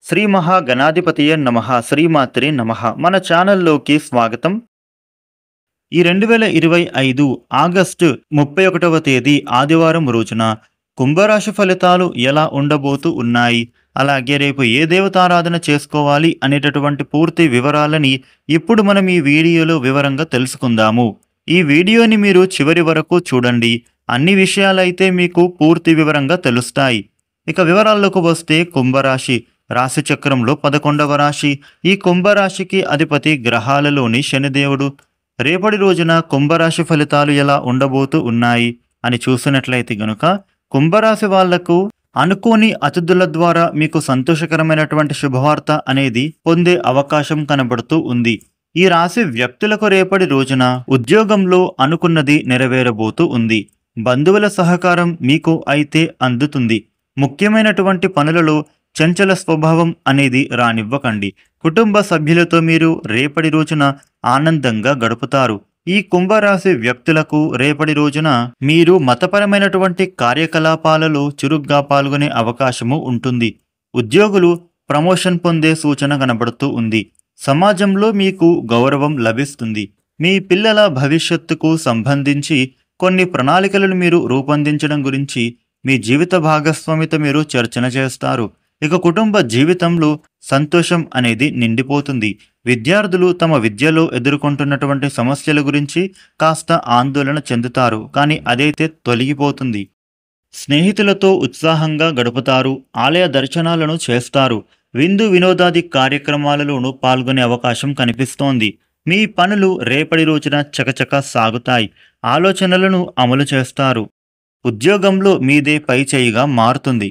శ్రీ మహాగణాధిపతియే నమః శ్రీమాత్రే నమః మన ఛానల్లోకి స్వాగతం. ఈ 2025 ఆగస్టు 31వ తేదీ ఆదివారం రోజున కుంభరాశి ఫలితాలు ఎలా ఉండబోతూ ఉన్నాయి, అలాగే రేపు ఏ దేవతారాధన చేసుకోవాలి అనేటటువంటి పూర్తి వివరాలని ఇప్పుడు మనం ఈ వీడియోలో వివరంగా తెలుసుకుందాము. ఈ వీడియోని మీరు చివరి వరకు చూడండి. అన్ని విషయాలైతే మీకు పూర్తి వివరంగా తెలుస్తాయి. ఇక వివరాల్లోకి వస్తే కుంభరాశి రాశి చక్రంలో 11వ రాశి. ఈ కుంభరాశికి అధిపతి గ్రహాలలోని శనిదేవుడు. రేపటి రోజున కుంభరాశి ఫలితాలు ఎలా ఉండబోతూ ఉన్నాయి అని చూసినట్లయితే గనుక కుంభరాశి వాళ్లకు అనుకోని అతిథుల ద్వారా మీకు సంతోషకరమైనటువంటి శుభవార్త అనేది పొందే అవకాశం కనబడుతూ ఉంది. ఈ రాశి వ్యక్తులకు రేపటి రోజున ఉద్యోగంలో అనుకున్నది నెరవేరబోతూ ఉంది. బంధువుల సహకారం మీకు అయితే అందుతుంది. ముఖ్యమైనటువంటి పనులలో చంచల స్వభావం అనేది రానివ్వకండి. కుటుంబ సభ్యులతో మీరు రేపటి రోజున ఆనందంగా గడుపుతారు. ఈ కుంభరాశి వ్యక్తులకు రేపటి రోజున మీరు మతపరమైనటువంటి కార్యకలాపాలలో చురుగ్గా పాల్గొనే అవకాశము ఉంటుంది. ఉద్యోగులు ప్రమోషన్ పొందే సూచన కనబడుతూ ఉంది. సమాజంలో మీకు గౌరవం లభిస్తుంది. మీ పిల్లల భవిష్యత్తుకు సంబంధించి కొన్ని ప్రణాళికలను మీరు రూపొందించడం గురించి మీ జీవిత భాగస్వామితో మీరు చర్చన చేస్తారు. ఇక కుటుంబ జీవితంలో సంతోషం అనేది నిండిపోతుంది. విద్యార్థులు తమ విద్యలో ఎదుర్కొంటున్నటువంటి సమస్యల గురించి కాస్త ఆందోళన చెందుతారు, కానీ అదైతే తొలగిపోతుంది. స్నేహితులతో ఉత్సాహంగా గడుపుతారు. ఆలయ దర్శనాలను చేస్తారు. విందు వినోదాది కార్యక్రమాలలోనూ పాల్గొనే అవకాశం కనిపిస్తోంది. మీ పనులు రేపటి రోజున చకచక సాగుతాయి. ఆలోచనలను అమలు చేస్తారు. ఉద్యోగంలో మీదే పైచేయిగా మారుతుంది.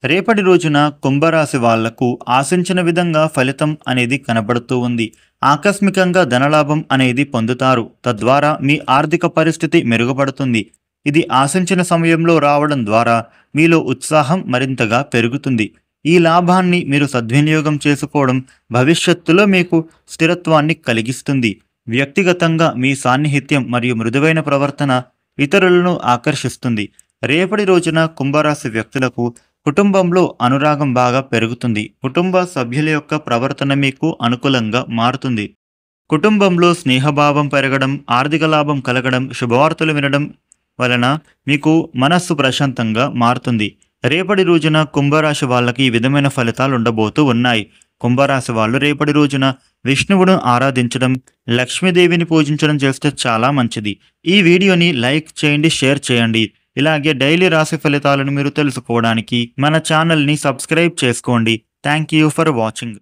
రేపటి రోజున కుంభరాశి వాళ్లకు ఆశించిన విధంగా ఫలితం అనేది కనబడుతూ ఉంది. ఆకస్మికంగా ధనలాభం అనేది పొందుతారు. తద్వారా మీ ఆర్థిక పరిస్థితి మెరుగుపడుతుంది. ఇది ఆశించిన సమయంలో రావడం ద్వారా మీలో ఉత్సాహం మరింతగా పెరుగుతుంది. ఈ లాభాన్ని మీరు సద్వినియోగం చేసుకోవడం భవిష్యత్తులో మీకు స్థిరత్వాన్ని కలిగిస్తుంది. వ్యక్తిగతంగా మీ సాన్నిహిత్యం మరియు మృదువైన ప్రవర్తన ఇతరులను ఆకర్షిస్తుంది. రేపటి రోజున కుంభరాశి వ్యక్తులకు కుటుంబంలో అనురాగం బాగా పెరుగుతుంది. కుటుంబ సభ్యుల యొక్క ప్రవర్తన మీకు అనుకూలంగా మారుతుంది. కుటుంబంలో స్నేహభావం పెరగడం, ఆర్థిక లాభం కలగడం, శుభవార్తలు వినడం వలన మీకు మనస్సు ప్రశాంతంగా మారుతుంది. రేపటి రోజున కుంభరాశి వాళ్ళకి ఈ విధమైన ఫలితాలు ఉండబోతూ ఉన్నాయి. కుంభరాశి వాళ్ళు రేపటి రోజున విష్ణువును ఆరాధించడం, లక్ష్మీదేవిని పూజించడం చేస్తే చాలా మంచిది. ఈ వీడియోని లైక్ చేయండి, షేర్ చేయండి. ఇలాగే డైలీ రాశి ఫలితాలను మీరు తెలుసుకోవడానికి మన ఛానల్ని సబ్స్క్రైబ్ చేసుకోండి. Thank you for watching.